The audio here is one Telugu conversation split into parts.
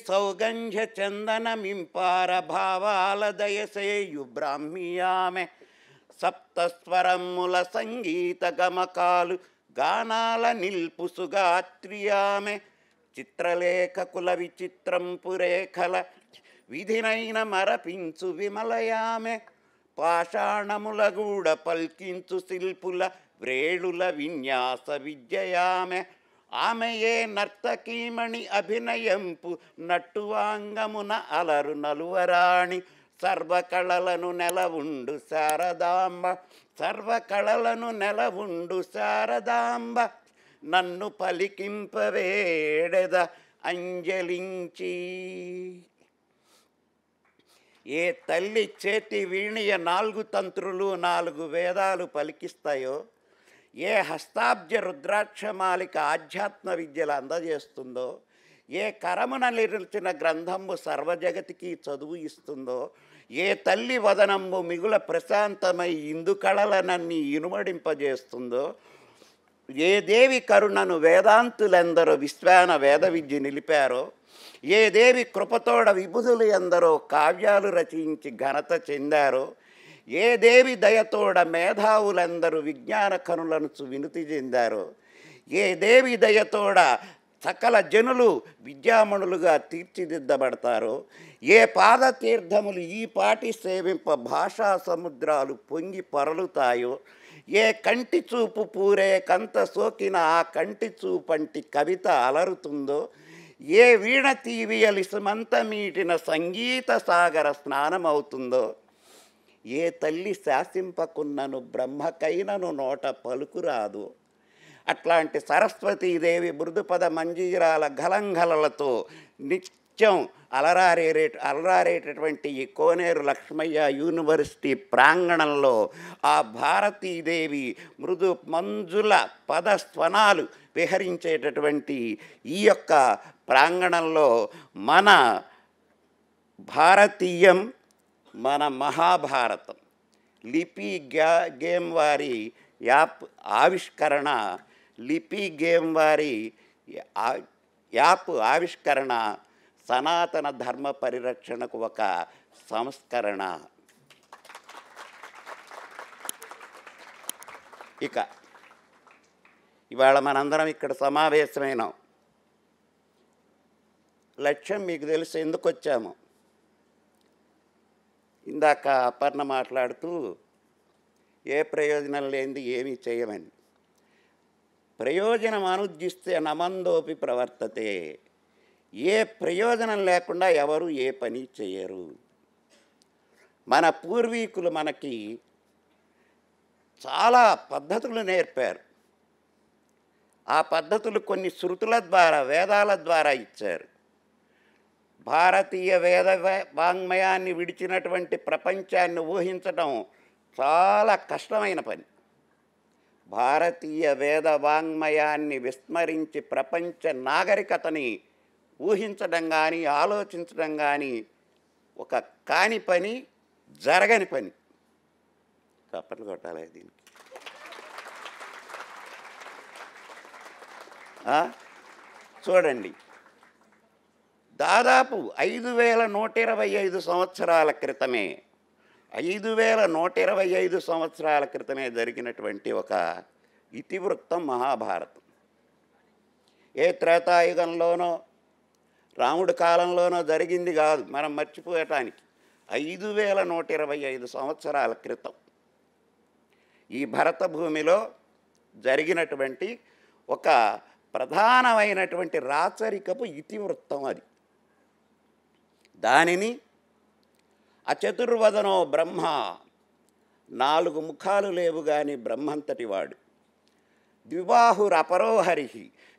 సౌగంధ్య చందనమింపార భావాల దయసేయు బ్రాహ్మియామె సప్తస్వరముల సంగీత గమకాలు గానాల నిల్పుసుగాత్రియామె చిత్రలేఖకుల విచిత్రంపురేఖల విధినైన మరపించు విమలయామె పాషాణములగూడ పల్కించు శిల్పుల వ్రేళుల విన్యాస విద్యయామె ఆమెయే నర్తకీమణి అభినయంపు నట్టువాంగమున అలరు నలువరాణి సర్వకళలను నెలవుండు శారదాంబ సర్వకళలను నెలవుండు శారదాంబ నన్ను పలికింపవేడెద అంజలించి. ఏ తల్లి చేతి వీణియ 4 తంత్రులు 4 వేదాలు పలికిస్తాయో, ఏ హస్తాబ్జ రుద్రాక్షమాలిక ఆధ్యాత్మ విద్యలు అందజేస్తుందో, ఏ కరమున నిలిచిన గ్రంథంబు సర్వజగతికి చదువు ఇస్తుందో, ఏ తల్లి వదనంబు మిగుల ప్రశాంతమై ఇందు కళలనన్నీ ఇనుమడింపజేస్తుందో, ఏ దేవి కరుణను వేదాంతులెందరో విశ్వాన వేద విద్య నిలిపారో, ఏ దేవి కృపతోడ విభుదులు ఎందరో కావ్యాలు రచించి ఘనత చెందారో, ఏ దేవి దయతోడ మేధావులందరూ విజ్ఞాన కనులను వినుతి చెందారో, ఏ దేవి దయతోడ సకల జనులు విద్యామణులుగా తీర్చిదిద్దబడతారో, ఏ పాదతీర్థములు ఈ పాటి సేవింప భాషా సముద్రాలు పొంగి పొరలుతాయో, ఏ కంటి చూపు పూరే కంత సోకిన ఆ కంటి చూపంటి కవిత అలరుతుందో, ఏ వీణ తీవియలి సుమంత మీటిన సంగీత సాగర స్నానమవుతుందో, ఏ తల్లి శాసింపకున్నను బ్రహ్మకైనను నోట పలుకురాదు, అట్లాంటి సరస్వతీదేవి మృదుపద మంజీరాల గలంగలలతో నిత్యం అలరారేటటువంటి ఈ కోనేరు లక్ష్మయ్య యూనివర్సిటీ ప్రాంగణంలో ఆ భారతీదేవి మృదు మంజుల పదస్వనాలు విహరించేటటువంటి ఈ యొక్క ప్రాంగణంలో మన భారతీయం, మన మహాభారతం లిపి గేమ్ వారి ఆవిష్కరణ, లిపి గేమ్ వారి యాప్ ఆవిష్కరణ సనాతన ధర్మ పరిరక్షణకు ఒక సంస్కరణ. ఇక ఇవాళ మనందరం ఇక్కడ సమావేశమైనాం. లక్ష్యం మీకు తెలుసు, ఎందుకు వచ్చాము. ఇందాక అపర్ణ మాట్లాడుతూ ఏ ప్రయోజనం లేనిది ఏమీ చేయమని. ప్రయోజనం అనుద్దిస్తే నమందోపి ప్రవర్తతే. ఏ ప్రయోజనం లేకుండా ఎవరు ఏ పని చేయరు. మన పూర్వీకులు మనకి చాలా పద్ధతులు నేర్పారు. ఆ పద్ధతులు కొన్ని శృతుల ద్వారా, వేదాల ద్వారా ఇచ్చారు. భారతీయ వేద వాంగ్మయాన్ని విడిచినటువంటి ప్రపంచాన్ని ఊహించడం చాలా కష్టమైన పని. భారతీయ వేద వాంగ్మయాన్ని విస్మరించి ప్రపంచ నాగరికతని ఊహించడం కానీ ఆలోచించడం కానీ ఒక కాని పని, జరగని పని. చప్పట్లు కొట్టాలి దీనికి. చూడండి, దాదాపు 5125 సంవత్సరాల క్రితమే 5125 సంవత్సరాల క్రితమే జరిగినటువంటి ఒక ఇతివృత్తం మహాభారతం. ఏ త్రేతాయుగంలోనో రాముడి కాలంలోనో జరిగింది కాదు, మనం మర్చిపోయటానికి. 5125 సంవత్సరాల క్రితం ఈ భరత భూమిలో జరిగినటువంటి ఒక ప్రధానమైనటువంటి రాచరికపు ఇతివృత్తం అది. దానిని అచతుర్వదనో బ్రహ్మ, 4 ముఖాలు లేవు కానీ బ్రహ్మంతటి వాడు. ద్విబాహురపరోహరి,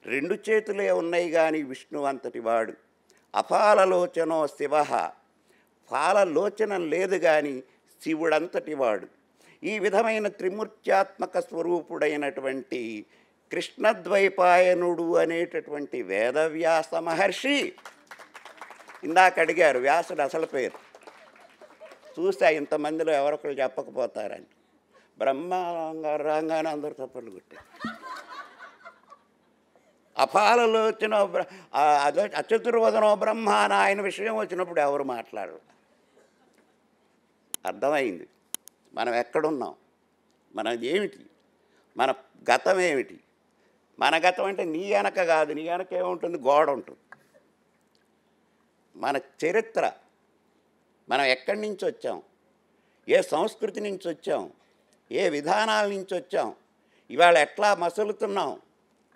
2 చేతులే ఉన్నాయి కానీ విష్ణువంతటి వాడు. అపాలలోచనో శివ, పాలలోచనం లేదు కానీ శివుడంతటి వాడు. ఈ విధమైన త్రిమూర్త్యాత్మక స్వరూపుడైనటువంటి కృష్ణద్వైపాయనుడు అనేటటువంటి వేదవ్యాస మహర్షి. ఇందాక అడిగారు వ్యాసుడు అసలు పేరు. చూసా ఇంతమందిలో ఎవరొకరు చెప్పకపోతారని. బ్రహ్మ రాగానే అందరూ తప్పలు కొట్టారు. అఫాలలో వచ్చిన అచతుర్వదనో బ్రహ్మ అని ఆయన విషయం వచ్చినప్పుడు ఎవరు మాట్లాడరు. అర్థమైంది మనం ఎక్కడున్నాం, మనది ఏమిటి, మన గతం ఏమిటి. మన గతం అంటే నీ వెనక కాదు, నీ వెనక ఏముంటుంది, గోడ ఉంటుంది. మన చరిత్ర, మనం ఎక్కడి నుంచి వచ్చాం, ఏ సంస్కృతి నుంచి వచ్చాం, ఏ విధానాల నుంచి వచ్చాం, ఇవాళ ఎట్లా మసులుతున్నాం,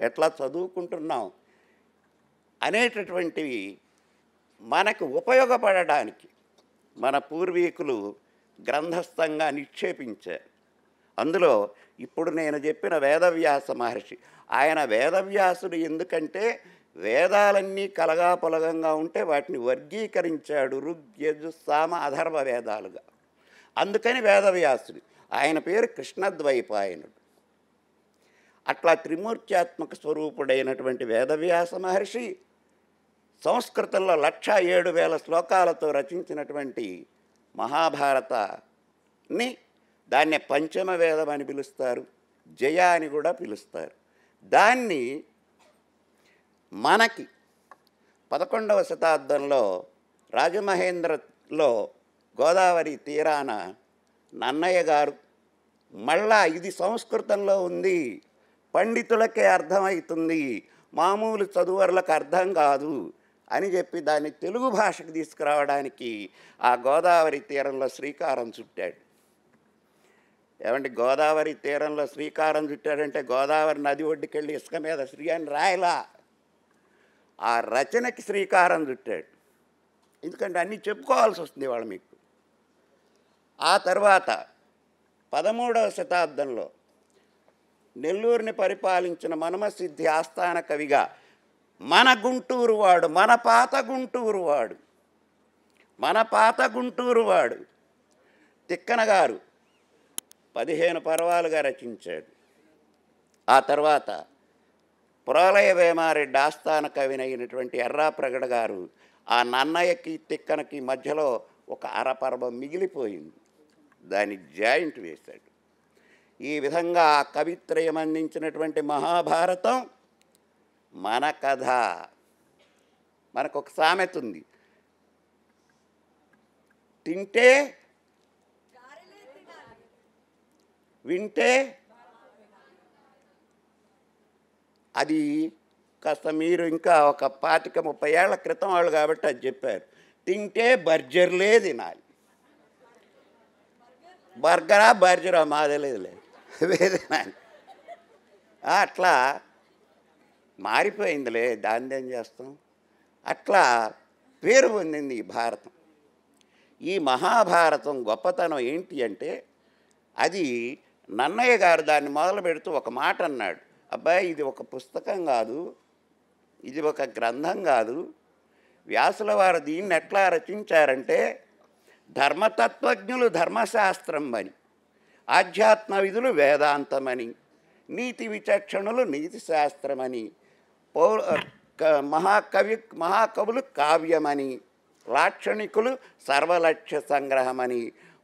ఎట్లా చదువుకుంటున్నాం అనేటటువంటివి మనకు ఉపయోగపడడానికి మన పూర్వీకులు గ్రంథస్థంగా నిక్షేపించారు. అందులో ఇప్పుడు నేను చెప్పిన వేదవ్యాస మహర్షి, ఆయన వేదవ్యాసుడు ఎందుకంటే వేదాలన్నీ కలగాపలగంగా ఉంటే వాటిని వర్గీకరించాడు ఋగ్ యజు సామ అధర్వ వేదాలుగా. అందుకని వేదవ్యాసుడు, ఆయన పేరు కృష్ణద్వైపాయనుడు. అట్లా త్రిమూర్త్యాత్మక స్వరూపుడైనటువంటి వేదవ్యాస మహర్షి సంస్కృతంలో 1,07,000 శ్లోకాలతో రచించినటువంటి మహాభారతాన్ని, దాన్నే పంచమ వేదం అని పిలుస్తారు, జయ అని కూడా పిలుస్తారు. దాన్ని మనకి 11వ శతాబ్దంలో రాజమహేంద్రలో గోదావరి తీరాన నన్నయ్య గారు మళ్ళా ఇది సంస్కృతంలో ఉంది, పండితులకే అర్థమవుతుంది, మామూలు చదువర్లకు అర్థం కాదు అని చెప్పి దాన్ని తెలుగు భాషకు తీసుకురావడానికి ఆ గోదావరి తీరంలో శ్రీకారం చుట్టాడు. ఏమంటే గోదావరి తీరంలో శ్రీకారం చుట్టాడంటే గోదావరి నది ఒడ్డుకెళ్ళి ఇసుక మీద శ్రీ అని రాయలా, ఆ రచనకి శ్రీకారం చుట్టాడు. ఎందుకంటే అన్నీ చెప్పుకోవాల్సి వస్తుంది వాళ్ళు మీకు. ఆ తర్వాత 13వ శతాబ్దంలో నెల్లూరుని పరిపాలించిన మనుమసిద్ధి ఆస్థాన కవిగా మన గుంటూరు వాడు, మన పాత గుంటూరు వాడు, మన పాత గుంటూరు వాడు తిక్కన గారు 15 పర్వాలుగా రచించాడు. ఆ తర్వాత పురాలయ వేమారెడ్డి ఆస్థాన కవినైనటువంటి ఎర్రాప్రగడ గారు ఆ నన్నయ్యకి తిక్కనకి మధ్యలో ఒక అరపర్వం మిగిలిపోయింది, దాన్ని జాయింట్ వేశాడు. ఈ విధంగా ఆ కవిత్రయం అందించినటువంటి మహాభారతం మన కథ. మనకొక సామెత ఉంది, తింటే వింటే. అది కాస్త మీరు ఇంకా ఒక 25-30 ఏళ్ల క్రితం వాళ్ళు కాబట్టి అది చెప్పారు. తింటే బర్జర్లే తినాలి. బర్గరా బర్జరా మాదేలేదులే, తినాలి. అట్లా మారిపోయిందిలే, దాన్ని ఏం చేస్తాం. అట్లా పేరు పొందింది ఈ భారతం. ఈ మహాభారతం గొప్పతనం ఏంటి అంటే, అది నన్నయ్య గారు దాన్ని మొదలు పెడుతూ ఒక మాట అన్నాడు, అబ్బాయి ఇది ఒక పుస్తకం కాదు, ఇది ఒక గ్రంథం కాదు. వ్యాసుల వారు దీన్ని ఎట్లా రచించారంటే, ధర్మతత్వజ్ఞులు ధర్మశాస్త్రం అని, ఆధ్యాత్మ విధులు వేదాంతమని, నీతి విచక్షణులు నీతి శాస్త్రమని, మహాకవులు కావ్యమని, లాక్షణికులు సర్వలక్ష్య సంగ్రహమని,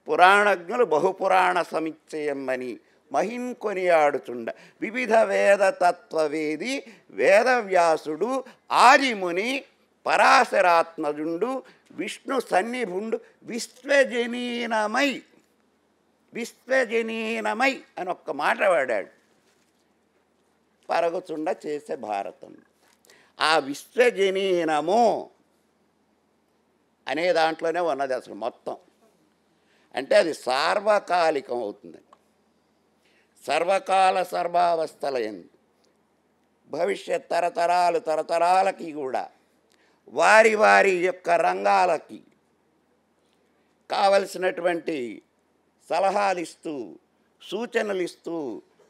పురాణజ్ఞులు బహుపురాణ సముచ్చయం అని మహిం కొనియాడుచుండ వివిధ వేదతత్వవేది వేదవ్యాసుడు ఆదిముని పరాశరాత్మజుండు విష్ణు సన్నిభుండు విశ్వజనీనమై అని ఒక్క మాట వాడాడు. పరగుచుండ చేసే భారతం. ఆ విశ్వజనీనము అనే దాంట్లోనే ఉన్నది అసలు మొత్తం. అంటే అది సార్వకాలికం అవుతుంది, సర్వకాల సర్వావస్థల ఎందు భవిష్యత్ తరతరాలకి కూడా వారి వారి యొక్క రంగాలకి కావలసినటువంటి సలహాలు ఇస్తూ, సూచనలు ఇస్తూ,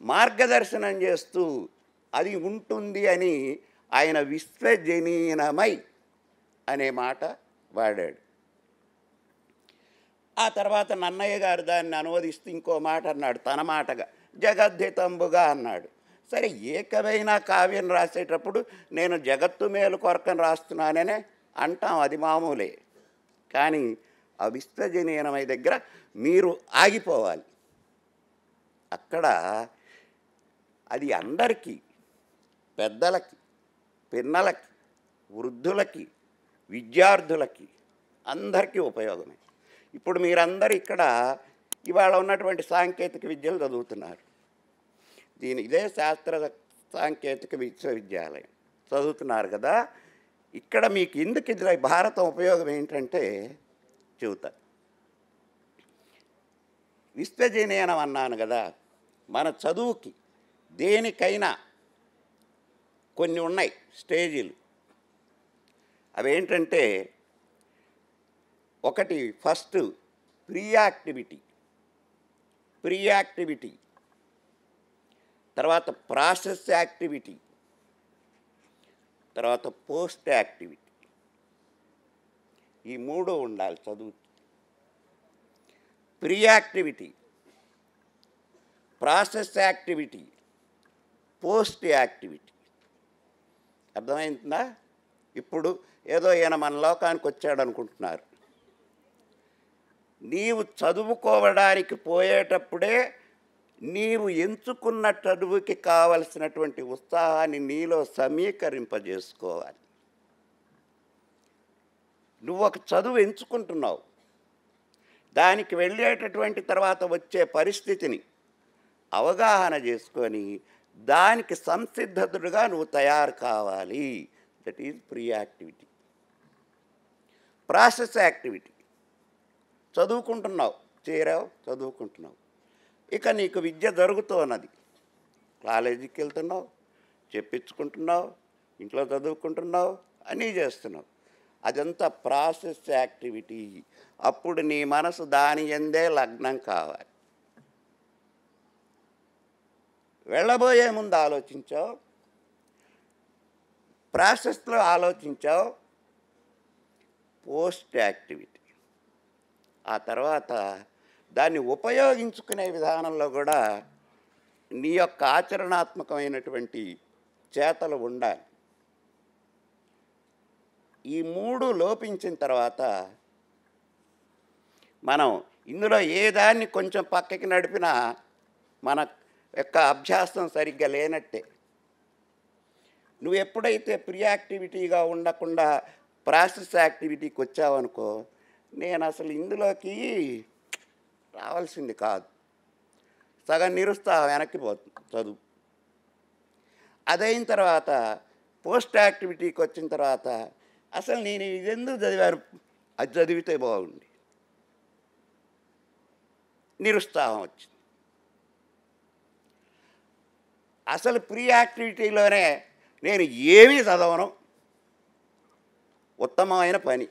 మార్గదర్శనం చేస్తూ అది ఉంటుంది అని ఆయన విశ్వజనీనమై అనే మాట వాడాడు. ఆ తర్వాత నన్నయ్య గారు దాన్ని అనువదిస్తూ ఇంకో మాట అన్నాడు, తన మాటగా జగద్ధితంబుగా అన్నాడు. సరే, ఏ కవైనా కావ్యం రాసేటప్పుడు నేను జగత్తు మేలు కొరకని రాస్తున్నాననే అంటాం, అది మామూలే. కానీ ఆ విశ్వజనీనమై దగ్గర మీరు ఆగిపోవాలి. అక్కడ అది అందరికీ, పెద్దలకి, పిన్నలకి, వృద్ధులకి, విద్యార్థులకి అందరికీ ఉపయోగమే. ఇప్పుడు మీరందరూ ఇక్కడ ఇవాళ ఉన్నటువంటి సాంకేతిక విద్యలు చదువుతున్నారు. ఇదే శాస్త్ర సాంకేతిక విశ్వవిద్యాలయం చదువుతున్నారు కదా. ఇక్కడ మీకు ఎందుకు ఇది భారతం ఉపయోగం ఏంటంటే చెబుతా. విశ్వజనీనం అన్నాను కదా. మన చదువుకి దేనికైనా కొన్ని ఉన్నాయి స్టేజీలు. అవేంటంటే ఒకటి ఫస్ట్ ప్రీ యాక్టివిటీ, తర్వాత ప్రాసెస్ యాక్టివిటీ, తర్వాత పోస్ట్ యాక్టివిటీ. ఈ మూడు ఉండాలి చదువు. Pre activity, process activity, post activity. అర్థమైందా? ఇప్పుడు ఏదో ఈయన మన లోకానికి వచ్చాడు అనుకుంటున్నారు. నీవు చదువుకోవడానికి పోయేటప్పుడే నీవు ఎంచుకున్న చదువుకి కావలసినటువంటి ఉత్సాహాన్ని నీలో సమీకరింపజేసుకోవాలి. నువ్వు ఒక చదువు ఎంచుకుంటున్నావు, దానికి వెళ్ళేటటువంటి తర్వాత వచ్చే పరిస్థితిని అవగాహన చేసుకొని దానికి సంసిద్ధతుడుగా నువ్వు తయారు కావాలి. That is pre activity. Process activity, చదువుకుంటున్నావు, చేరావు, చదువుకుంటున్నావు, ఇక నీకు విద్య జరుగుతున్నది. కాలేజీకి వెళ్తున్నావు, చెప్పించుకుంటున్నావు, ఇంట్లో చదువుకుంటున్నావు, అన్నీ చేస్తున్నావు. అదంతా ప్రాసెస్ యాక్టివిటీ. అప్పుడు నీ మనసు దాని యందే లగ్నం కావాలి. వెళ్ళబోయే ముందు ఆలోచించావు, ప్రాసెస్లో ఆలోచించావు, పోస్ట్ యాక్టివిటీ. ఆ తర్వాత దాన్ని ఉపయోగించుకునే విధానంలో కూడా నీ యొక్క ఆచరణాత్మకమైనటువంటి చేతలు ఉండాలి. ఈ మూడు లోపించిన తర్వాత మనం ఇందులో ఏ దాన్ని కొంచెం పక్కకి నడిపినా మన యొక్క అభ్యాసం సరిగ్గా లేనట్టే. నువ్వు ఎప్పుడైతే ప్రీ యాక్టివిటీగా ఉండకుండా ప్రాసెస్ యాక్టివిటీకి వచ్చావనుకో, నేను అసలు ఇందులోకి రావాల్సింది కాదు, సగం నిరుత్సాహం వెనక్కిపోతుంది చదువు. అదైన తర్వాత పోస్ట్ యాక్టివిటీకి వచ్చిన తర్వాత అసలు నేను ఇదెందుకు చదివాను, అది చదివితే బాగుంది, నిరుత్సాహం వచ్చింది. అసలు ప్రీ యాక్టివిటీలోనే నేను ఏమీ చదవను, ఉత్తమమైన పని,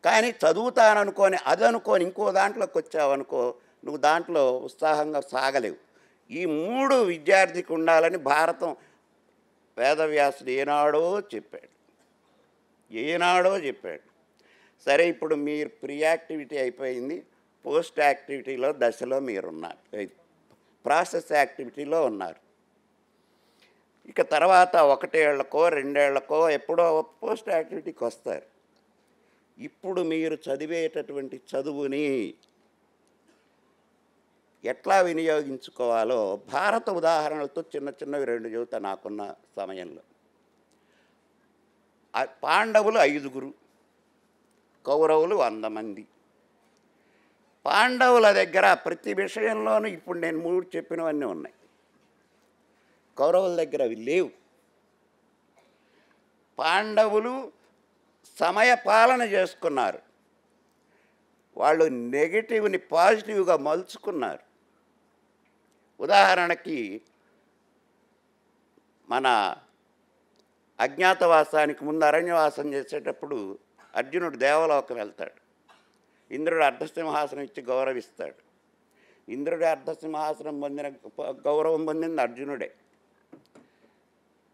కానీ చదువుతాననుకొని అదనుకొని ఇంకో దాంట్లోకి వచ్చావనుకో, నువ్వు దాంట్లో ఉత్సాహంగా సాగలేవు. ఈ మూడు విద్యార్థికి ఉండాలని భారతం వేదవ్యాసుడు ఏనాడో చెప్పాడు. సరే, ఇప్పుడు మీరు ప్రీ యాక్టివిటీ అయిపోయింది, పోస్ట్ యాక్టివిటీలో దశలో మీరున్నారు, ప్రాసెస్ యాక్టివిటీలో ఉన్నారు. ఇక తర్వాత 1 ఏళ్లకో 2 ఏళ్లకో ఎప్పుడో పోస్ట్ యాక్టివిటీకి వస్తారు. ఇప్పుడు మీరు చదివేటటువంటి చదువుని ఎట్లా వినియోగించుకోవాలో భారత ఉదాహరణలతో చిన్నవి 2 చెబుతా నాకున్న సమయంలో. పాండవులు 5, కౌరవులు 100 మంది. పాండవుల దగ్గర ప్రతి విషయంలోనూ ఇప్పుడు నేను 3 చెప్పినవన్నీ ఉన్నాయి. కౌరవుల దగ్గర అవి లేవు. పాండవులు సమయ పాలన చేసుకున్నారు, వాళ్ళు నెగిటివ్ని పాజిటివ్గా మలుచుకున్నారు. ఉదాహరణకి మన అజ్ఞాతవాసానికి ముందు అరణ్యవాసం చేసేటప్పుడు అర్జునుడు దేవలోకం వెళ్తాడు. ఇంద్రుడు అర్ధసింహాసనం ఇచ్చి గౌరవిస్తాడు. ఇంద్రుడి అర్ధసింహాసనం గౌరవం పొందింది అర్జునుడే.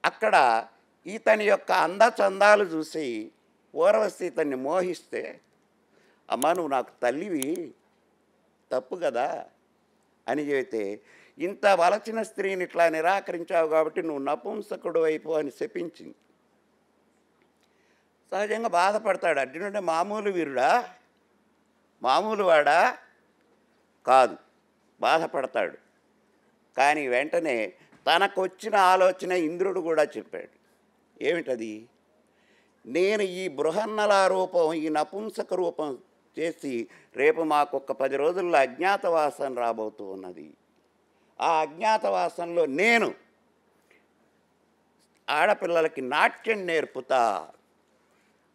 అక్కడ ఇతని యొక్క అందచందాలు చూసి ఊర్వశి ఇతన్ని మోహిస్తే, అమ్మా నువ్వు నాకు తల్లివి, తప్పు కదా అని చెబితే, ఇంత వలచిన స్త్రీని ఇట్లా నిరాకరించావు కాబట్టి నువ్వు నపుంసకుడు అయిపో అని శపించింది. సహజంగా బాధపడతాడు. అర్జునుడే మామూలు వీరుడా, మామూలు వాడా కాదు, బాధపడతాడు. కానీ వెంటనే తనకు వచ్చిన ఆలోచన ఇంద్రుడు కూడా చెప్పాడు. ఏమిటది? నేను ఈ బృహన్నల రూపం, ఈ నపుంసక రూపం చేసి రేపు మాకు ఒక 10 రోజుల్లో అజ్ఞాతవాసం రాబోతూ ఉన్నది. ఆ అజ్ఞాతవాసంలో నేను ఆడపిల్లలకి నాట్యం నేర్పుతా.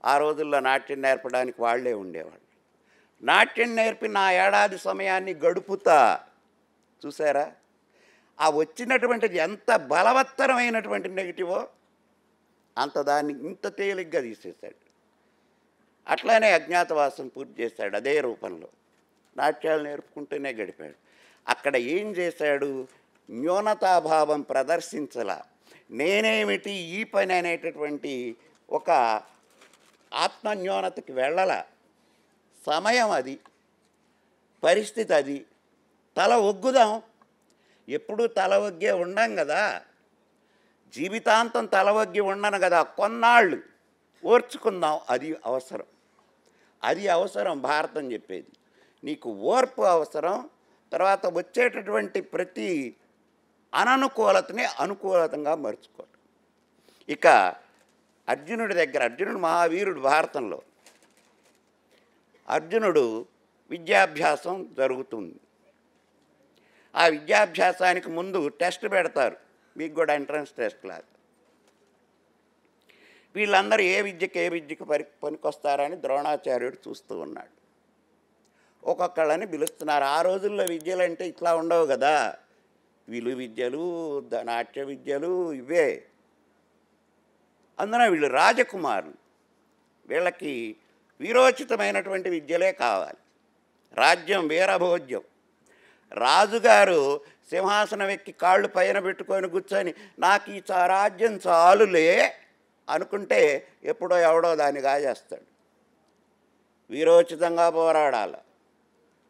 ఆ రోజుల్లో నాట్యం నేర్పడానికి వాళ్ళే ఉండేవాళ్ళు. నాట్యం నేర్పి నా ఏడాది సమయాన్ని గడుపుతా. చూసారా? ఆ వచ్చినటువంటిది ఎంత బలవత్తరమైనటువంటి నెగిటివో అంత దాన్ని ఇంత తేలిగ్గా తీసేశాడు. అట్లానే అజ్ఞాతవాసం పూర్తి చేశాడు. అదే రూపంలో నాట్యాలు నేర్పుకుంటూనే గడిపాడు. అక్కడ ఏం చేశాడు? న్యూనతాభావం ప్రదర్శించలా. నేనేమిటి ఈ పని అనేటటువంటి ఒక ఆత్మన్యూనతకి వెళ్ళల. సమయం అది, పరిస్థితి అది. తల ఒగ్గుదాం. ఎప్పుడూ తల ఒగ్గే ఉండం కదా, జీవితాంతం తల ఒగ్గి ఉండను కదా, కొన్నాళ్ళు ఓర్చుకుందాం. అది అవసరం. అది అవసరం భారతం చెప్పేది. నీకు ఓర్పు అవసరం. తర్వాత వచ్చేటటువంటి ప్రతి అననుకూలతని అనుకూలతంగా మర్చుకోవడం. ఇక అర్జునుడి దగ్గర, అర్జునుడు మహావీరుడు భారతంలో. అర్జునుడు విద్యాభ్యాసం జరుగుతుంది. ఆ విద్యాభ్యాసానికి ముందు టెస్ట్ పెడతారు. మీకు కూడా ఎంట్రన్స్ టెస్ట్ లాగా. వీళ్ళందరూ ఏ విద్యకి పనికొస్తారని ద్రోణాచార్యుడు చూస్తూ ఉన్నాడు. ఒక్కొక్కళ్ళని పిలుస్తున్నారు. ఆ రోజుల్లో విద్యలు అంటే ఇట్లా ఉండవు కదా. విలు విద్యలు, నాట్య విద్యలు ఇవే. అందున వీళ్ళు రాజకుమారులు. వీళ్ళకి వీరోచితమైనటువంటి విద్యలే కావాలి. రాజ్యం వీరభోజ్యం. రాజుగారు సింహాసనం ఎక్కి కాళ్ళు పైన పెట్టుకొని కూర్చొని నాకు ఈ రాజ్యం చాలులే అనుకుంటే ఎప్పుడో ఎవడో దాన్ని కాజేస్తాడు. వీరోచితంగా పోరాడాలి.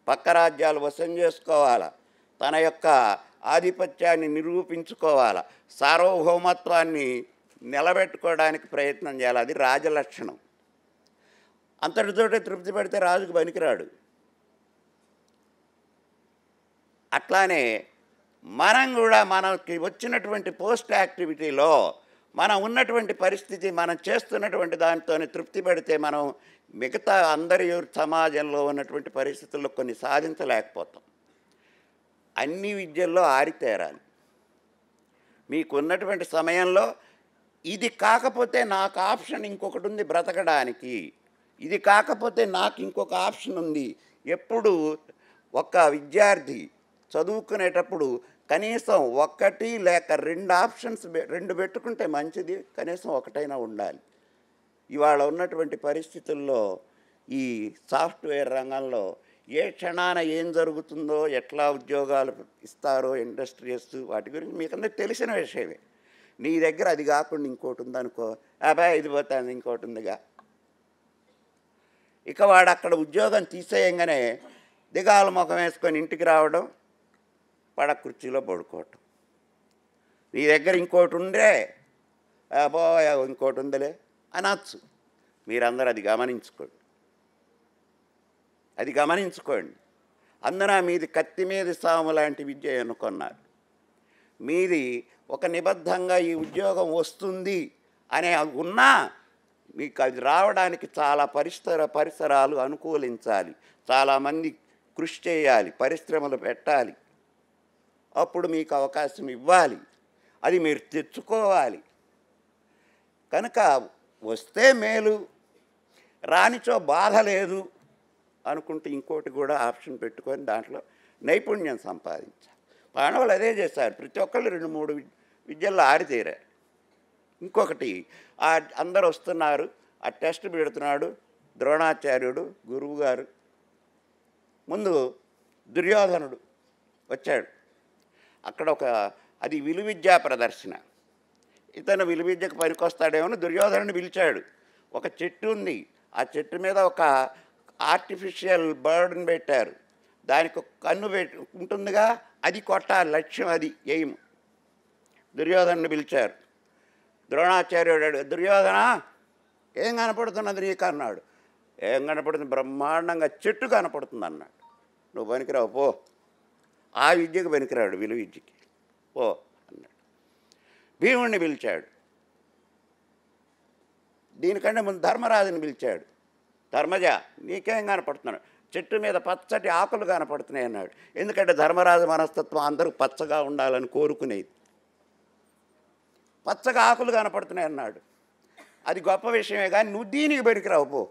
పక్క రాజ్యాలు వశం చేసుకోవాలి. తన యొక్క ఆధిపత్యాన్ని నిరూపించుకోవాలి. సార్వభౌమత్వాన్ని నిలబెట్టుకోవడానికి ప్రయత్నం చేయాలి. అది రాజలక్షణం. అంతటితోటే తృప్తి పడితే రాజుకు పనికిరాడు. అట్లానే మనం కూడా మనకి వచ్చినటువంటి పోస్ట్ యాక్టివిటీలో మనం ఉన్నటువంటి పరిస్థితి, మనం చేస్తున్నటువంటి దానితోనే తృప్తి పడితే మనం మిగతా అందరి సమాజంలో ఉన్నటువంటి పరిస్థితుల్లో కొన్ని సాధించలేకపోతాం. అన్ని విద్యల్లో ఆరితేరాలి. మీకున్నటువంటి సమయంలో ఇది కాకపోతే నాకు ఆప్షన్ ఇంకొకటి ఉంది బ్రతకడానికి, ఇది కాకపోతే నాకు ఇంకొక ఆప్షన్ ఉంది. ఎప్పుడు ఒక విద్యార్థి చదువుకునేటప్పుడు కనీసం 1 లేక 2 ఆప్షన్స్ 2 పెట్టుకుంటే మంచిది. కనీసం ఒకటైనా ఉండాలి. ఇవాళ ఉన్నటువంటి పరిస్థితుల్లో ఈ సాఫ్ట్వేర్ రంగంలో ఏ క్షణాన ఏం జరుగుతుందో, ఎట్లా ఉద్యోగాలు ఇస్తారో ఇండస్ట్రీస్, వాటి గురించి మీకందరికి తెలిసిన విషయమే. నీ దగ్గర అది కాకుండా ఇంకోటి ఉందనుకో, అబ్బాయి ఇది పోతాను ఇంకోటి ఉందిగా. ఇక వాడు అక్కడ ఉద్యోగం తీసేయంగానే దిగాల ముఖం వేసుకొని ఇంటికి రావడం, కుర్చీలో పడుకోవటం. నీ దగ్గర ఇంకోటి ఉండే ఇంకోటి ఉందిలే అనొచ్చు. మీరందరూ అది గమనించుకోండి. అందున మీది కత్తి మీద సాము లాంటి విద్య ఎన్నుకున్నారు. మీది ఒక నిబద్ధంగా ఈ ఉద్యోగం వస్తుంది అనే ఉన్నా మీకు అది రావడానికి చాలా పరిసరాలు అనుకూలించాలి. చాలామంది కృషి చేయాలి, పరిశ్రమలు పెట్టాలి. అప్పుడు మీకు అవకాశం ఇవ్వాలి. అది మీరు తెచ్చుకోవాలి. కనుక వస్తే మేలు, రానిచో బాధ లేదు అనుకుంటే ఇంకోటి కూడా ఆప్షన్ పెట్టుకొని దాంట్లో నైపుణ్యం సంపాదించాలి. పాండవులు అదే చేశారు. ప్రతి ఒక్కళ్ళు 2-3 విద్యల్లో ఆరితేరారు. ఇంకొకటి, అందరు వస్తున్నారు, ఆ టెస్ట్ పెడుతున్నాడు ద్రోణాచార్యుడు గురువు గారు. ముందు దుర్యోధనుడు వచ్చాడు. అక్కడ అది విలువిద్యా ప్రదర్శన. ఇతను విలువిద్యకు పనికొస్తాడేమో దుర్యోధనుడిని పిలిచాడు. ఒక చెట్టు ఉంది, ఆ చెట్టు మీద ఒక ఆర్టిఫిషియల్ బర్డ్ని పెట్టారు. దానికి ఒక కన్ను ఉంటుందిగా, అది కొట్టాలి, లక్ష్యం అది, ఎయిమ్. దుర్యోధనుని పిలిచారు. ద్రోణాచార్యుడు, దుర్యోధన ఏం కనపడుతున్నది నీకు అన్నాడు. ఏం కనపడుతుంది? బ్రహ్మాండంగా చెట్టు కనపడుతుంది అన్నాడు. నువ్వు పనికిరావు పో, ఆ విద్యకు పనికిరాడు, విలువిద్యకి పో అన్నాడు. భీముడిని పిలిచాడు. దీనికంటే ముందు ధర్మరాజుని పిలిచాడు. ధర్మజ, నీకేం కనపడుతున్నాడు? చెట్టు మీద పచ్చటి ఆకులు కనపడుతున్నాయి అన్నాడు. ఎందుకంటే ధర్మరాజు మనస్తత్వం అందరూ పచ్చగా ఉండాలని కోరుకునేది. పచ్చగా ఆకులు కనపడుతున్నాయి అన్నాడు. అది గొప్ప విషయమే, కానీ నువ్వు దీనికి బెరికిరావు పో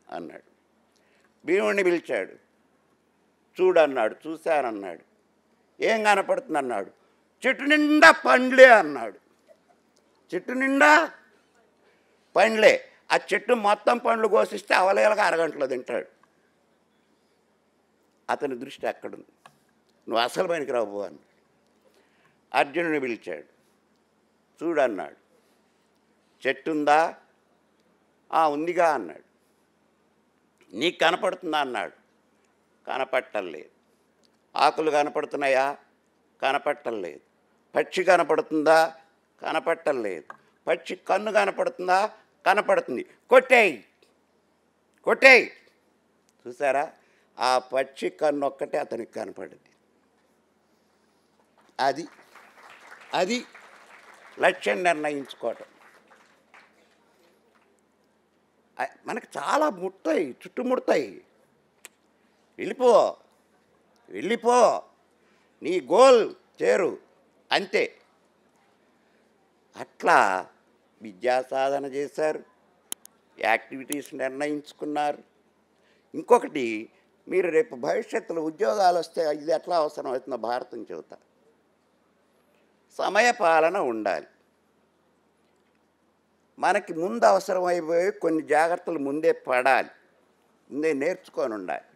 అన్నాడు. భీముడిని పిలిచాడు. చూడన్నాడు. చూశానన్నాడు. ఏం కనపడుతుంది అన్నాడు. చెట్టు నిండా పండ్లే అన్నాడు. చెట్టు నిండా పండ్లే. ఆ చెట్టు మొత్తం పండ్లు కోసిస్తే అవలేలగా అరగంటలో తింటాడు. అతని దృష్టి అక్కడుంది. నువ్వు అసలు పనికి రావు అన్నాడు. అర్జునుని పిలిచాడు. చూడన్నాడు. చెట్టు ఉందా? ఉందిగా అన్నాడు. నీకు కనపడుతుందా అన్నాడు. కనపట్టలేదు. ఆకులు కనపడుతున్నాయా? కనపట్టలేదు. పక్షి కనపడుతుందా? కనపట్టలేదు. పక్షి కన్ను కనపడుతుందా? కనపడుతుంది. కొట్టేయి, కొట్టేయి. చూసారా? ఆ పక్షి కన్ను ఒక్కటే అతనికి కనపడింది. అది అది లక్ష్యం నిర్ణయించుకోవటం. మనకు చాలా ముడతాయి, చుట్టుముడతాయి. వెళ్ళిపో, వెళ్ళిపో, నీ గోల్ చేరు, అంతే. అట్లా విద్యా సాధన చేశారు, యాక్టివిటీస్ నిర్ణయించుకున్నారు. ఇంకొకటి, మీరు రేపు భవిష్యత్తులో ఉద్యోగాలు వస్తే ఇది ఎట్లా అవసరం అవుతుందో భారతం చెబుతా. సమయపాలన ఉండాలి. మనకి ముందు అవసరమైపోయి కొన్ని జాగ్రత్తలు ముందే పడాలి, ముందే నేర్చుకొని ఉండాలి.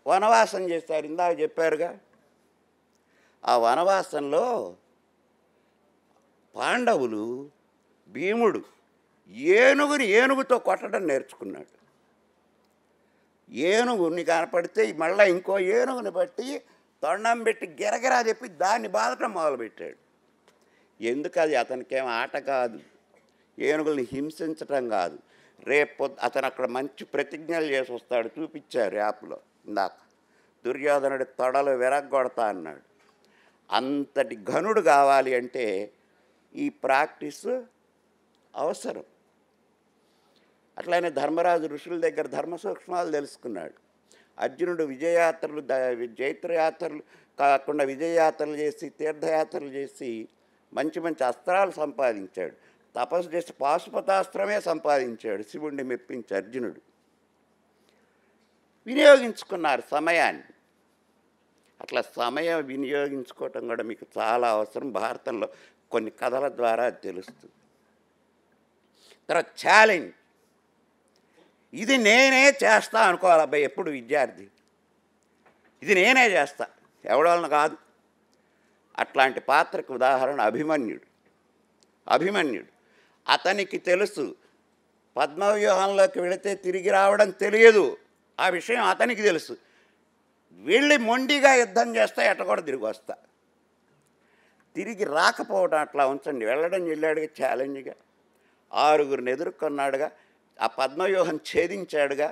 వనవాసం చేశారు, ఇందాక చెప్పారుగా. ఆ వనవాసంలో పాండవులు, భీముడు ఏనుగుని ఏనుగుతో కొట్టడం నేర్చుకున్నాడు. ఏనుగుని కనపడితే మళ్ళీ ఇంకో ఏనుగుని బట్టి తొండం పెట్టి గిరగిరా చెప్పి దాన్ని బాధటం మొదలుపెట్టాడు. ఎందుకు? అది అతనికేం ఆట కాదు, ఏనుగుల్ని హింసించటం కాదు. రేపు అతను అక్కడ మంచి ప్రతిజ్ఞలు చేసి వస్తాడు. చూపించారు యాప్లో ఇందాక. దుర్యోధనుడి తొడలు విరగ్గొడతా అన్నాడు. అంతటి ఘనుడు కావాలి అంటే ఈ ప్రాక్టీస్ అవసరం. అట్లనే ధర్మరాజు ఋషుల దగ్గర ధర్మ సూక్ష్మాలు తెలుసుకున్నాడు. అర్జునుడు విజయయాత్రలు, జైత్రయాత్రలు కాకుండా విజయయాత్రలు చేసి, తీర్థయాత్రలు చేసి మంచి మంచి అస్త్రాలు సంపాదించాడు. తపస్సు చేసి పాశుపతాస్త్రమే సంపాదించాడు శివుణ్ణి మెప్పించి అర్జునుడు. వినియోగించుకున్నారు సమయాన్ని. అట్లా సమయం వినియోగించుకోవటం కూడా మీకు చాలా అవసరం. భారతంలో కొన్ని కథల ద్వారా తెలుస్తుంది. తర్వాత ఛాలెంజ్. ఇది నేనే చేస్తా అనుకోవాలి అబ్బాయి ఎప్పుడు విద్యార్థి. ఇది నేనే చేస్తా, ఎవడోళ్ళని కాదు. అట్లాంటి పాత్రకు ఉదాహరణ అభిమన్యుడు. అభిమన్యుడు అతనికి తెలుసు పద్మవ్యూహంలోకి వెళితే తిరిగి రావడం తెలియదు. ఆ విషయం అతనికి తెలుసు. వెళ్ళి మొండిగా యుద్ధం చేస్తా, ఎట్ట కూడా తిరిగి వస్తా. తిరిగి రాకపోవడం అట్లా ఉంచండి. వెళ్ళడం వెళ్ళాడుగా, ఛాలెంజ్గా 6గురిని ఎదుర్కొన్నాడుగా, ఆ పద్మవ్యూహం ఛేదించాడుగా.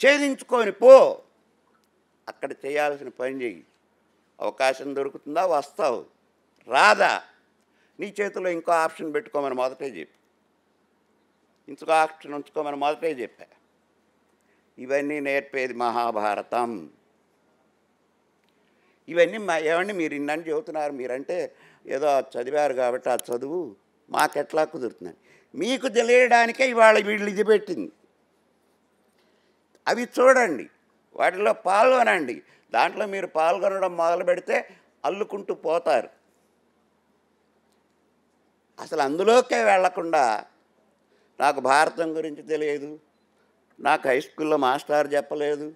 ఛేదించుకొని పో, అక్కడ చేయాల్సిన పని చెయ్యి. అవకాశం దొరుకుతుందా? వస్తావు. రాదా? నీ చేతిలో ఇంకో ఆప్షన్ పెట్టుకోమని మొదటే చెప్పి, ఇంకో ఆప్షన్ ఉంచుకోమని మొదటే చెప్పా. ఇవన్నీ నేర్పేది మహాభారతం. ఇవన్నీ ఏమండి మీరు ఇన్నని చెబుతున్నారు, మీరంటే ఏదో చదివారు కాబట్టి ఆ చదువు మాకెట్లా కుదురుతున్నాయి. మీకు తెలియడానికే ఇవాళ వీళ్ళు ఇది పెట్టింది. అవి చూడండి, వాటిలో పాల్గొనండి. దాంట్లో మీరు పాల్గొనడం మొదలు పెడితే అల్లుకుంటూ పోతారు. అసలు అందులోకే వెళ్లకుండా నాకు భారతం గురించి తెలియదు, నాకు హై స్కూల్లో మాస్టర్ చెప్పలేదు,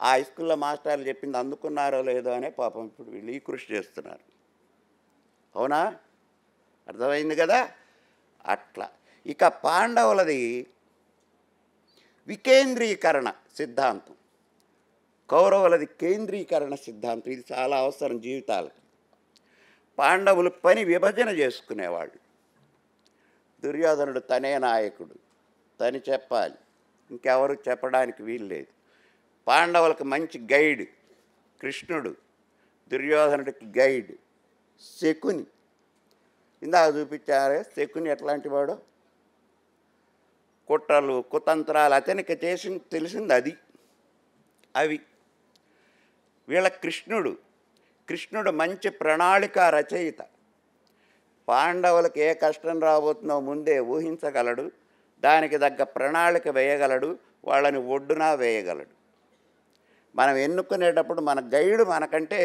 ఆ హై స్కూల్లో మాస్టర్లు చెప్పింది అందుకున్నారో లేదో అనే పాపం ఇప్పుడు వీళ్ళు ఈ కృషి చేస్తున్నారు. అవునా? అర్థమైంది కదా? అట్లా. ఇక పాండవులది వికేంద్రీకరణ సిద్ధాంతం, కౌరవులది కేంద్రీకరణ సిద్ధాంతం. ఇది చాలా అవసరం జీవితాలకు. పాండవులు పని విభజన చేసుకునేవాళ్ళు. దుర్యోధనుడు తనే నాయకుడు, తని చెప్పాలి, ఇంకెవరు చెప్పడానికి వీలు లేదు. పాండవులకు మంచి గైడ్ కృష్ణుడు, దుర్యోధనుడికి గైడ్ శకుని ఇందాక చూపించారే, శకుని ఎట్లాంటి వాడో, కుట్రలు కుతంత్రాలు అతనికి తెలిసింది అది. అవి వీళ్ళ కృష్ణుడు మంచి ప్రణాళిక రచయిత. పాండవులకు ఏ కష్టం రాబోతుందో ముందే ఊహించగలడు, దానికి తగ్గ ప్రణాళిక వేయగలడు, వాళ్ళని ఒడ్డున వేయగలడు. మనం ఎన్నుకునేటప్పుడు మన గైడు మనకంటే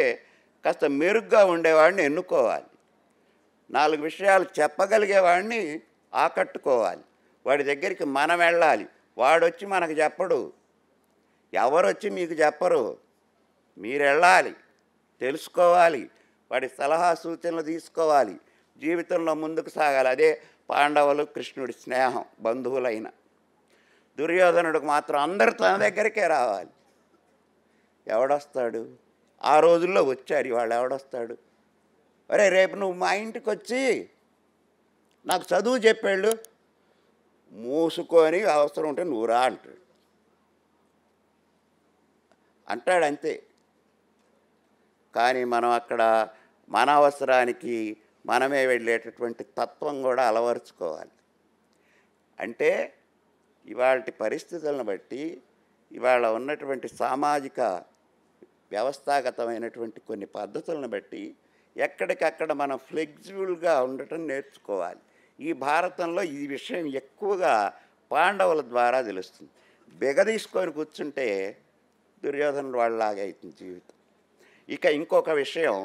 కాస్త మెరుగ్గా ఉండేవాడిని ఎన్నుకోవాలి. 4 విషయాలు చెప్పగలిగేవాడిని ఆకట్టుకోవాలి. వాడి దగ్గరికి మనం వెళ్ళాలి. వాడొచ్చి మనకు చెప్పడు, ఎవరొచ్చి మీకు చెప్పరు. మీరు వెళ్ళాలి, తెలుసుకోవాలి, వాడి సలహా సూచనలు తీసుకోవాలి, జీవితంలో ముందుకు సాగాలి. అదే పాండవులు కృష్ణుడి స్నేహం, బంధువులైన. దుర్యోధనుడికి మాత్రం అందరూ తన దగ్గరికే రావాలి. ఎవడొస్తాడు? ఆ రోజుల్లో వచ్చారు, ఇవాళ ఎవడొస్తాడు? అరే రేపు నువ్వు మా ఇంటికి వచ్చి నాకు చదువు చెప్పాళ్ళు, మూసుకొని అవసరం ఉంటే నువ్వు రా అంటాడు అంతే. కానీ మనం అక్కడ మన అవసరానికి మనమే వెళ్ళేటటువంటి తత్వం కూడా అలవరుచుకోవాలి. అంటే ఇవాళ పరిస్థితులను బట్టి, ఇవాళ ఉన్నటువంటి సామాజిక వ్యవస్థాగతమైనటువంటి కొన్ని పద్ధతులను బట్టి ఎక్కడికక్కడ మనం ఫ్లెక్సిబుల్గా ఉండటం నేర్చుకోవాలి. ఈ భారతంలో ఈ విషయం ఎక్కువగా పాండవుల ద్వారా తెలుస్తుంది. బెగదీసుకొని కూర్చుంటే దుర్యోధనుడు వాళ్ళలాగా అవుతుంది జీవితం. ఇక ఇంకొక విషయం,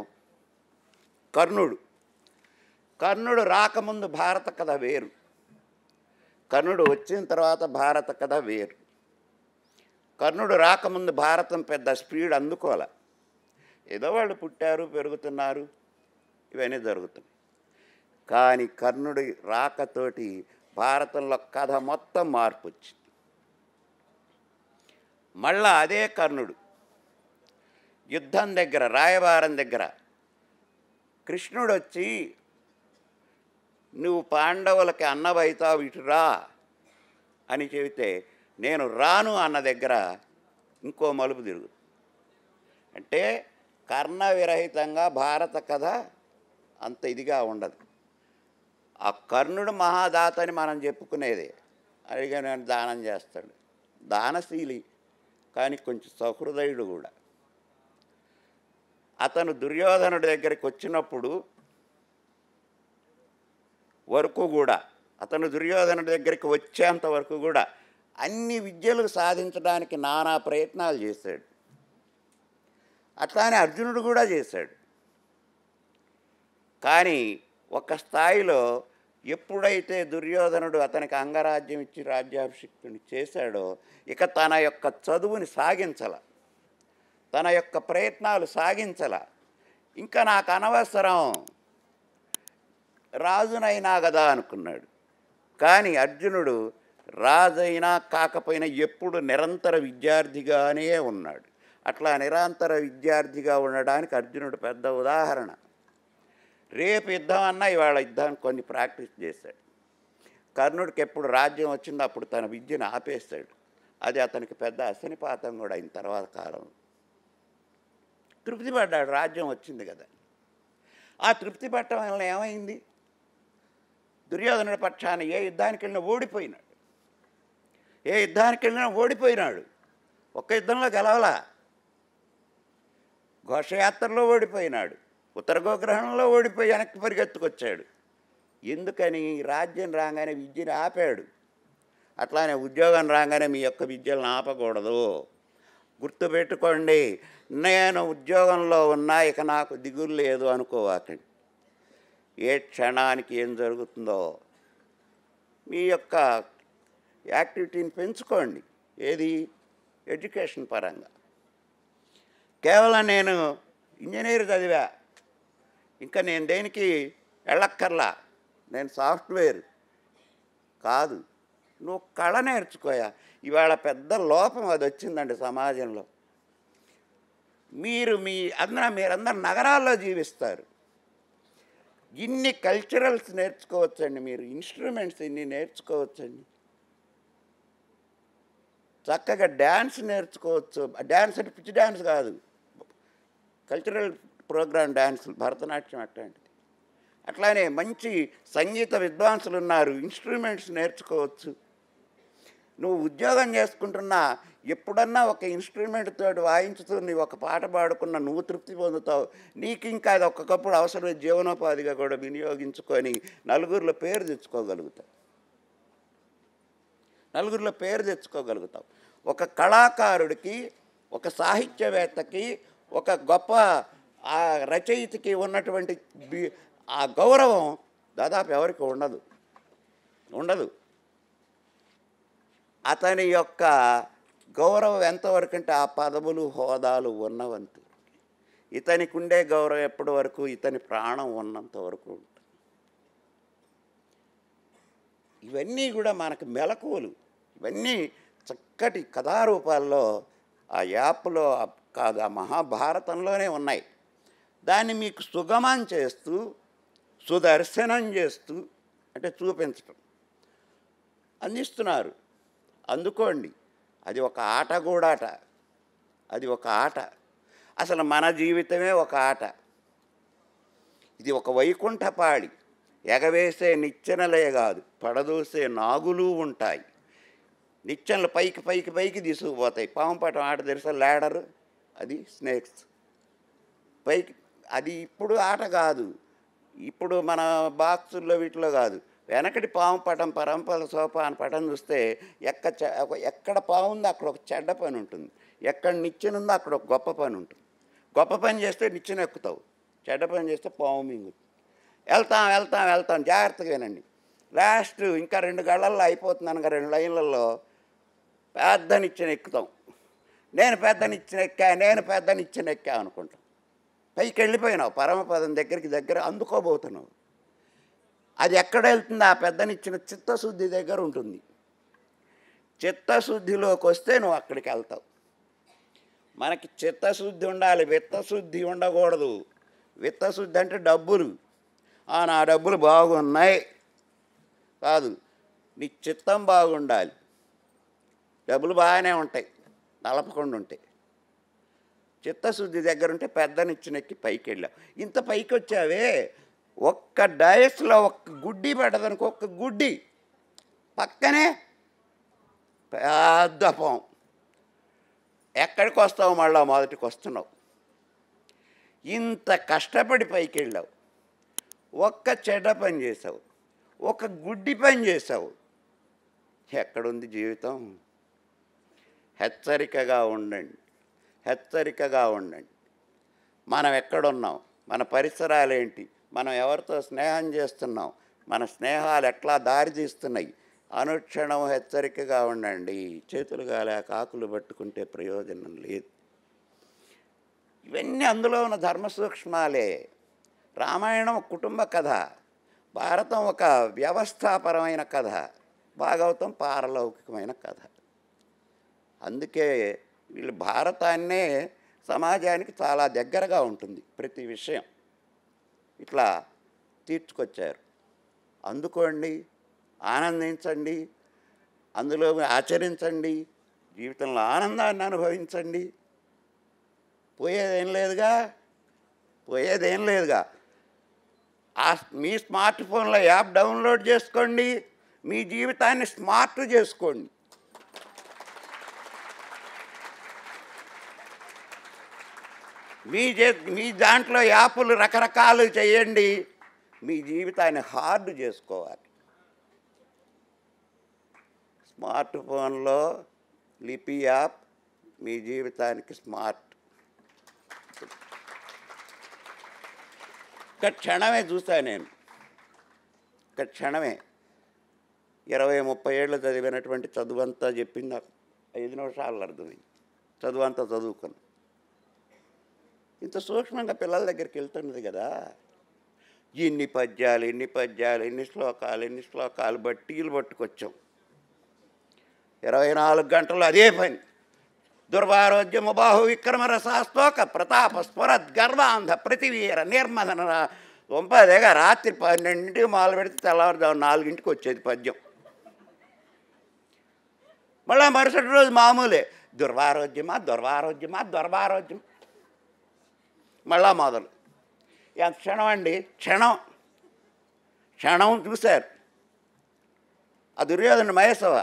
కర్ణుడు రాకముందు భారత కథ వేరు, కర్ణుడు వచ్చిన తర్వాత భారత కథ వేరు. కర్ణుడు రాకముందు భారతం పెద్ద స్పీడ్ అందుకోలే. ఏదో వాళ్ళు పుట్టారు, పెరుగుతున్నారు, ఇవన్నీ జరుగుతున్నాయి. కానీ కర్ణుడి రాకతోటి భారతంలో కథ మొత్తం మార్పు వచ్చింది. మళ్ళా అదే కర్ణుడు యుద్ధం దగ్గర, రాయబారం దగ్గర కృష్ణుడు వచ్చి నువ్వు పాండవులకి అన్నవైతావు, ఇటురా అని చెబితే నేను రాను అన్న దగ్గర ఇంకో మలుపు తిరుగు. అంటే కర్ణ విరహితంగా భారత కథ అంత ఇదిగా ఉండదు. ఆ కర్ణుడు మహాదాత అని మనం చెప్పుకునేదే. అడిగా నేను దానం చేస్తాడు, దానశీలి, కానీ కొంచెం సహృదయుడు కూడా. అతను దుర్యోధనుడి దగ్గరికి వచ్చినప్పుడు వరకు కూడా, అతను దుర్యోధనుడి దగ్గరికి వచ్చేంత వరకు కూడా అన్ని విద్యలు సాధించడానికి నానా ప్రయత్నాలు చేశాడు. అట్లానే అర్జునుడు కూడా చేశాడు. కానీ ఒక స్థాయిలో ఎప్పుడైతే దుర్యోధనుడు అతనికి అంగరాజ్యం ఇచ్చి రాజ్యాభిషిక్తుని చేశాడో, ఇక తన యొక్క చదువుని సాగించాల, తన యొక్క ప్రయత్నాలు సాగించాల. ఇంకా నాకు అనవసరం, రాజునైనా కదా అనుకున్నాడు. కానీ అర్జునుడు రాజైనా కాకపోయినా ఎప్పుడు నిరంతర విద్యార్థిగానే ఉన్నాడు. అట్లా నిరంతర విద్యార్థిగా ఉండడానికి అర్జునుడు పెద్ద ఉదాహరణ. రేపు యుద్ధం అన్నా ఇవాళ యుద్ధాన్ని కొన్ని ప్రాక్టీస్ చేశాడు. కర్ణుడికి ఎప్పుడు రాజ్యం వచ్చిందో అప్పుడు తన విద్యను ఆపేస్తాడు. అది అతనికి పెద్ద అశనిపాతం కూడా అయిన తర్వాత కాలంలో. తృప్తి పడ్డాడు, రాజ్యం వచ్చింది కదా. ఆ తృప్తి పట్టడం వలన ఏమైంది? దుర్యోధనుడి పక్షాన ఏ యుద్ధానికి వెళ్ళినా ఓడిపోయినాడు. ఒక్క యుద్ధంలో గెలవలా. ఘోషయాత్రలో ఓడిపోయినాడు, ఉత్తర గోగ్రహణంలో ఓడిపోయి వెనక్కి పరిగెత్తుకొచ్చాడు. ఎందుకని? రాజ్యం రాగానే విద్యను ఆపాడు. అట్లానే ఉద్యోగం రాగానే మీ యొక్క విద్యలను ఆపకూడదు. గుర్తుపెట్టుకోండి, నేను ఉద్యోగంలో ఉన్నా ఇక నాకు దిగులు లేదు అనుకోవాకండి. ఏ క్షణానికి ఏం జరుగుతుందో మీ యొక్క యాక్టివిటీని పెంచుకోండి. ఏది? ఎడ్యుకేషన్ పరంగా. కేవలం నేను ఇంజనీర్ చదివా, ఇంకా నేను దేనికి వెళ్ళక్కర్లా, నేను సాఫ్ట్వేర్ కాదు. నువ్వు కళ నేర్చుకోయా. ఇవాళ పెద్ద లోపం అది వచ్చిందండి సమాజంలో. మీరందరూ నగరాల్లో జీవిస్తారు. ఇన్ని కల్చరల్స్ నేర్చుకోవచ్చండి, మీరు ఇన్స్ట్రుమెంట్స్ ఇన్ని నేర్చుకోవచ్చండి. చక్కగా డ్యాన్స్ నేర్చుకోవచ్చు. డ్యాన్స్ అంటే పిచ్చి డ్యాన్స్ కాదు, కల్చరల్ ప్రోగ్రామ్ డ్యాన్సులు, భరతనాట్యం అట్లాంటిది. అట్లానే మంచి సంగీత విద్వాంసులు ఉన్నారు, ఇన్స్ట్రుమెంట్స్ నేర్చుకోవచ్చు. నువ్వు ఉద్యోగం చేసుకుంటున్నా ఎప్పుడన్నా ఒక ఇన్స్ట్రుమెంట్ తోటి వాయించుతూ నీవు ఒక పాట పాడుకున్న నువ్వు తృప్తి పొందుతావు. నీకు ఇంకా అది ఒక్కొక్కప్పుడు అవసరమైన జీవనోపాధిగా కూడా వినియోగించుకొని నలుగురిలో పేరు తెచ్చుకోగలుగుతావు. నలుగురిలో పేరు తెచ్చుకోగలుగుతావు. ఒక కళాకారుడికి, ఒక సాహిత్యవేత్తకి, ఒక గొప్ప ఆ రచయితకి ఉన్నటువంటి ఆ గౌరవం దాదాపు ఎవరికి ఉండదు. అతని యొక్క గౌరవం ఎంతవరకు అంటే ఆ పదవులు హోదాలు ఉన్నవంతు. ఇతనికి ఉండే గౌరవం ఎప్పటి వరకు, ఇతని ప్రాణం ఉన్నంత వరకు ఉంటుంది. ఇవన్నీ కూడా మనకు మెలకువలు. ఇవన్నీ చక్కటి కథారూపాల్లో ఆ యాప్లో కాదు, ఆ మహాభారతంలోనే ఉన్నాయి. దాన్ని మీకు సుగమం చేస్తూ, సుదర్శనం చేస్తూ, అంటే చూపించటం అందిస్తున్నారు. అందుకోండి, అది ఒక ఆట గూడాట. అది ఒక ఆట. అసలు మన జీవితమే ఒక ఆట. ఇది ఒక వైకుంఠపాడి. ఎగవేసే నిచ్చెనలే కాదు, పడదూసే నాగులు ఉంటాయి. నిచ్చెనలు పైకి పైకి పైకి తీసుకుపోతాయి. పాముపటం ఆట తెలుసా, ల్యాడరు, అది స్నేక్స్ పైకి. అది ఇప్పుడు ఆట కాదు, ఇప్పుడు మన బాక్సుల్లో వీటిలో కాదు. వెనకటి పాము పటం, పరంపర సోపాన పటం చూస్తే ఎక్కడ పాము ఉందో అక్కడ ఒక చెడ్డ పని ఉంటుంది, ఎక్కడ నిచ్చెన ఉందో అక్కడ ఒక గొప్ప పని ఉంటుంది. గొప్ప పని చేస్తే నిచ్చెన ఎక్కుతావు, చెడ్డ పని చేస్తే పాము మింగుతుంది. వెళ్తాం జాగ్రత్తగా వినండి. లాస్ట్ ఇంకా 2 గళ్ళల్లో అయిపోతుంది అనగా 2 లైన్లలో పెద్ద నిచ్చెన ఎక్కుతాం. నేను పెద్ద నిచ్చెన ఎక్కా అనుకుంటాం. పైకి వెళ్ళిపోయినావు, పరమపదం దగ్గర అందుకోబోతున్నావు. అది ఎక్కడ వెళ్తుంది? ఆ పెద్దనిచ్చిన చిత్తశుద్ధి దగ్గర ఉంటుంది. చిత్తశుద్ధిలోకి వస్తే నువ్వు అక్కడికి వెళ్తావు. మనకి చిత్తశుద్ధి ఉండాలి, విత్తశుద్ధి ఉండకూడదు. విత్తశుద్ధి అంటే డబ్బులు. నా డబ్బులు బాగున్నాయి కాదు, నీ చిత్తం బాగుండాలి. డబ్బులు బాగానే ఉంటాయి నలపకుండా ఉంటాయి. చిత్తశుద్ధి దగ్గర ఉంటే పెద్దనిచ్చినెక్కి పైకి వెళ్ళావు. ఇంత పైకి వచ్చావే, ఒక్క డయస్లో ఒక్క గుడ్డి పడ్డదనుకో, ఒక్క గుడ్డి పక్కనే పెద్ద పాము. ఎక్కడికి వస్తావు? మళ్ళా మొదటికి వస్తున్నావు. ఇంత కష్టపడి పైకి వెళ్ళావు, ఒక్క చెడ్డ పని చేసావు, ఒక గుడ్డి పని చేసావు. ఎక్కడుంది జీవితం? హెచ్చరికగా ఉండండి, హెచ్చరికగా ఉండండి. మనం ఎక్కడున్నాం, మన పరిసరాలు ఏంటి, మనం ఎవరితో స్నేహం చేస్తున్నాం, మన స్నేహాలు ఎట్లా దారి తీస్తున్నాయి, అనుక్షణం హెచ్చరికగా ఉండండి. చేతులు గాలేక ఆకులు పట్టుకుంటే ప్రయోజనం లేదు. ఇవన్నీ అందులో ఉన్న ధర్మ సూక్ష్మాలే. రామాయణం ఒక కుటుంబ కథ, భారతం ఒక వ్యవస్థాపరమైన కథ, భాగవతం పారలౌకికమైన కథ. అందుకే వీళ్ళు భారతాన్నే సమాజానికి చాలా దగ్గరగా ఉంటుంది ప్రతి విషయం. ఇట్లా తీర్చుకొచ్చారు. అందుకోండి, ఆనందించండి, అందులో ఆచరించండి, జీవితంలో ఆనందాన్ని అనుభవించండి. పోయేదేం లేదుగా. మీ స్మార్ట్ ఫోన్లో యాప్ డౌన్లోడ్ చేసుకోండి, మీ జీవితాన్ని స్మార్ట్ చేసుకోండి. మీ దాంట్లో యాప్లు రకరకాలు చేయండి, మీ జీవితాన్ని హార్డ్ చేసుకోవాలి. స్మార్ట్ ఫోన్లో లిపి యాప్ మీ జీవితానికి స్మార్ట్. ఒక క్షణమే చూశాను నేను, ఒక క్షణమే 20-30 ఏళ్ళు చదివినటువంటి చదువంతా చెప్పింది నాకు 5 నిమిషాలు అర్థమైంది. చదువంతా చదువుకుని ఇంత సూక్ష్మంగా పిల్లల దగ్గరికి వెళ్తున్నది కదా. ఎన్ని పద్యాలు, ఎన్ని శ్లోకాలు బట్టీలు పట్టుకొచ్చాం. 24 గంటలు అదే పని. దుర్వారోగ్యము బాహు విక్రమ రసాస్తోక ప్రతాప స్ఫురత్ గర్వాంధ ప్రతివీర నిర్మదన. వంపదేగా రాత్రి 12ంటికి మొదలు పెడితే తెల్లవారుజాము 4ంటికి వచ్చేది పద్యం. మళ్ళీ మరుసటి రోజు మామూలే, దుర్వారోగ్యమా. మళ్ళా మొదలు ఎంత క్షణం అండి, క్షణం క్షణం చూశారు. ఆ దుర్యోధన మహేశవ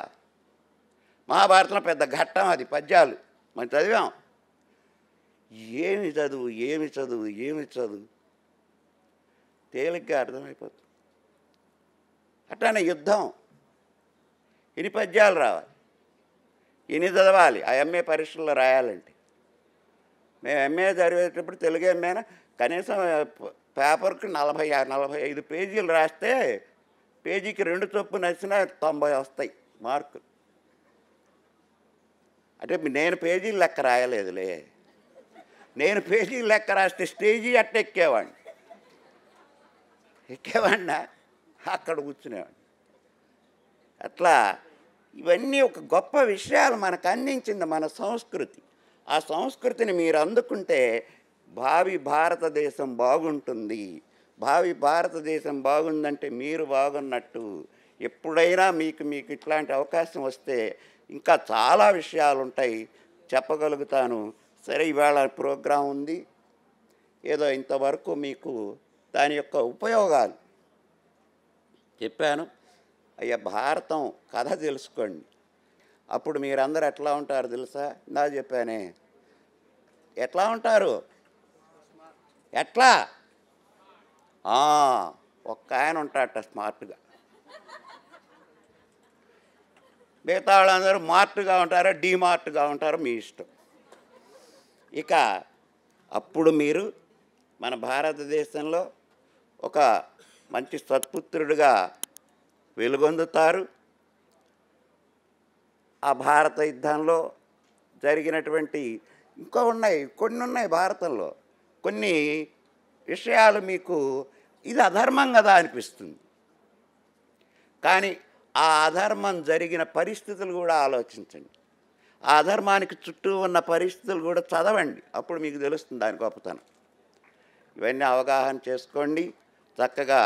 మహాభారతంలో పెద్ద ఘట్టం అది, పద్యాలు మనం చదివాం. ఏమి చదువు, ఏమి చదువు, ఏమి చదువు, తేలిగ్గా అర్థమైపోతుంది. అట్లానే యుద్ధం, ఎన్ని పద్యాలు రావాలి, ఎన్ని చదవాలి ఆ ఎంఏ పరీక్షల్లో రాయాలంటే. మేము ఎంఏ చదివేటప్పుడు తెలుగు ఎంఏనా కనీసం పేపర్కి 45 పేజీలు రాస్తే పేజీకి 2 చొప్పున వచ్చినా 90 వస్తాయి మార్కులు. అంటే నేను పేజీలు లెక్క రాయలేదులే, నేను పేజీలు లెక్క రాస్తే స్టేజీ అట్ట ఎక్కేవాడినా అక్కడ కూర్చునేవాడిని. అట్లా ఇవన్నీ ఒక గొప్ప విషయాలు మనకు అందించింది మన సంస్కృతి. ఆ సంస్కృతిని మీరు అందుకుంటే భావి భారతదేశం బాగుంటుంది. భావి భారతదేశం బాగుందంటే మీరు బాగున్నట్టు. ఎప్పుడైనా మీకు ఇట్లాంటి అవకాశం వస్తే ఇంకా చాలా విషయాలు ఉంటాయి, చెప్పగలుగుతాను. సరే, ఇవాళ ప్రోగ్రాం ఉంది, ఏదో ఇంతవరకు మీకు దాని యొక్క ఉపయోగాలు చెప్పాను. అయ్యా, భారతం కథ తెలుసుకోండి. అప్పుడు మీరందరూ ఎట్లా ఉంటారు తెలుసా? ఇందా చెప్పానే, ఎట్లా ఉంటారు, ఎట్లా ఒక్క ఆయన ఉంటాడట స్మార్ట్గా, మిగతా వాళ్ళందరూ మార్ట్గా ఉంటారో డీమార్ట్గా ఉంటారో మీ ఇష్టం. ఇక అప్పుడు మీరు మన భారతదేశంలో ఒక మంచి సత్పుత్రుడిగా వెలుగొందుతారు. ఆ భారత యుద్ధంలో జరిగినటువంటి కొన్ని ఉన్నాయి భారతంలో. కొన్ని విషయాలు మీకు ఇది అధర్మం కదా అనిపిస్తుంది, కానీ ఆ అధర్మం జరిగిన పరిస్థితులు కూడా ఆలోచించండి. ఆ అధర్మానికి చుట్టూ ఉన్న పరిస్థితులు కూడా చదవండి, అప్పుడు మీకు తెలుస్తుంది దాని గొప్పతనం. ఇవన్నీ అవగాహన చేసుకోండి, చక్కగా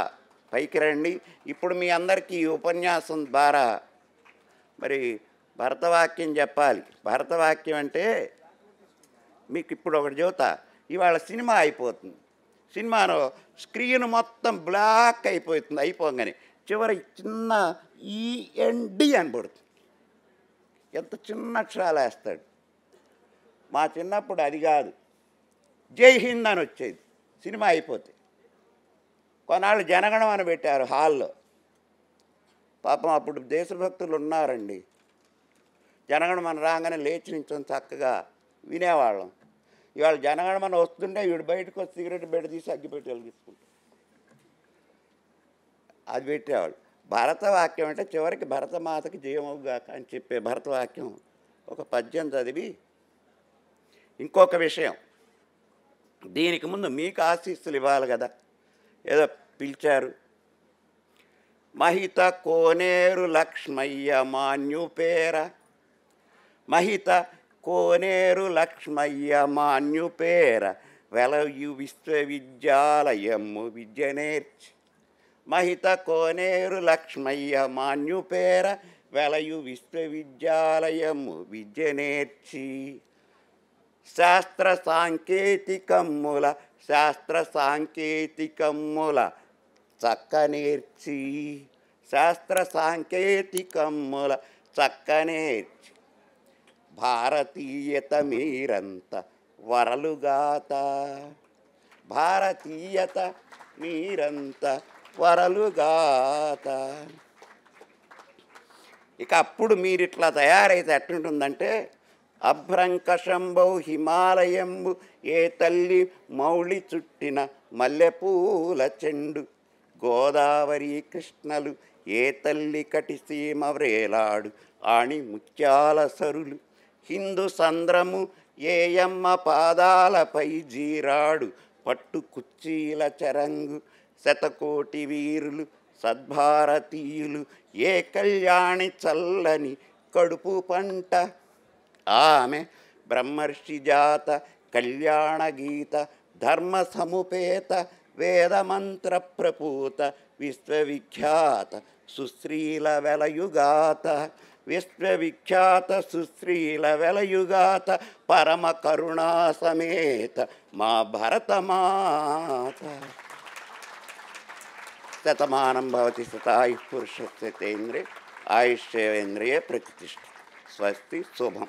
పైకి రండి. ఇప్పుడు మీ అందరికీ ఈ ఉపన్యాసం ద్వారా మరి భరతవాక్యం చెప్పాలి. భరతవాక్యం అంటే మీకు ఇప్పుడు ఒకటి చెబుతా. ఇవాళ సినిమా అయిపోతుంది, సినిమాలో స్క్రీన్ మొత్తం బ్లాక్ అయిపోతుంది. అయిపోగానే చివరి చిన్న END అని పడుతుంది. ఎంత చిన్న అక్షరాలు వేస్తాడు. మా చిన్నప్పుడు అది కాదు, జై హింద్ అని వచ్చేది సినిమా అయిపోతే. కొన్నాళ్ళు జనగణమన పెట్టారు హాల్లో. పాపం అప్పుడు దేశభక్తులు ఉన్నారండి. జనగణమన రాగానే లేచి నించొని చక్కగా వినేవాళ్ళం. ఇవాళ జనగణమన వస్తుంటే వీడు బయటకు వచ్చి సిగరెట్ బెడ్ తీసి అగ్గిపెట్టి వెలిగించుకుంటాడు. అది పెట్టేవాళ్ళు. భరతవాక్యం అంటే చివరికి భరతమాతకి జయమవుగాక అని చెప్పే భరతవాక్యం ఒక పద్యం చదివి, ఇంకొక విషయం, దీనికి ముందు మీకు ఆశీస్సులు ఇవ్వాలి కదా, ఏదో పిలిచారు. మహిత కోనేరు లక్ష్మయ్య మాన్యుపేర, మహిత కోనేరు లక్ష్మయ్య మాన్యుపేర వెలయు విశ్వవిద్యాలయము విద్య నేర్చి. మహిత కోనేరు లక్ష్మయ్య మాన్యుపేర వెలయు విశ్వవిద్యాలయము విద్య నేర్చి. శాస్త్ర సాంకేతికమ్ముల చక్క నేర్చి, శాస్త్ర సాంకేతికమ్ముల చక్క నేర్చి. భారతీయత మీరంత వరలుగాత, భారతీయత మీరంత వరలుగాత. ఇక అప్పుడు మీరు ఇట్లా తయారైతే ఎట్లుంటుందంటే, అభ్రంకశంభౌ హిమాలయంబు ఏ తల్లి మౌళి చుట్టిన మల్లెపూల చెండు, గోదావరి కృష్ణలు ఏ తల్లి కటిసీమ వ్రేలాడు ఆణి ముత్యాల సరులు, హిందూ సంద్రము ఏయమ్మ పాదాలపై జీరాడు పట్టు కుచ్చీల చరంగు, శతకోటి వీరులు సద్భారతీయులు ఏ కళ్యాణి చల్లని కడుపు పంట. ఆమె బ్రహ్మర్షి జాత కళ్యాణ గీత ధర్మ సముపేత వేదమంత్ర ప్రపూత విశ్వవిఖ్యాత సుశ్రీల వెలయుగాత. విశ్వవిఖ్యాత సుశ్రీల వెలయుగాత పరమ కరుణా సమేత మా భరతమాత. శతమానం భవతి శతాయుః పురుషస్య తేంద్రియే ఆయుష్యేంద్రియే ప్రతిష్ఠిత. స్వస్తి. శుభం.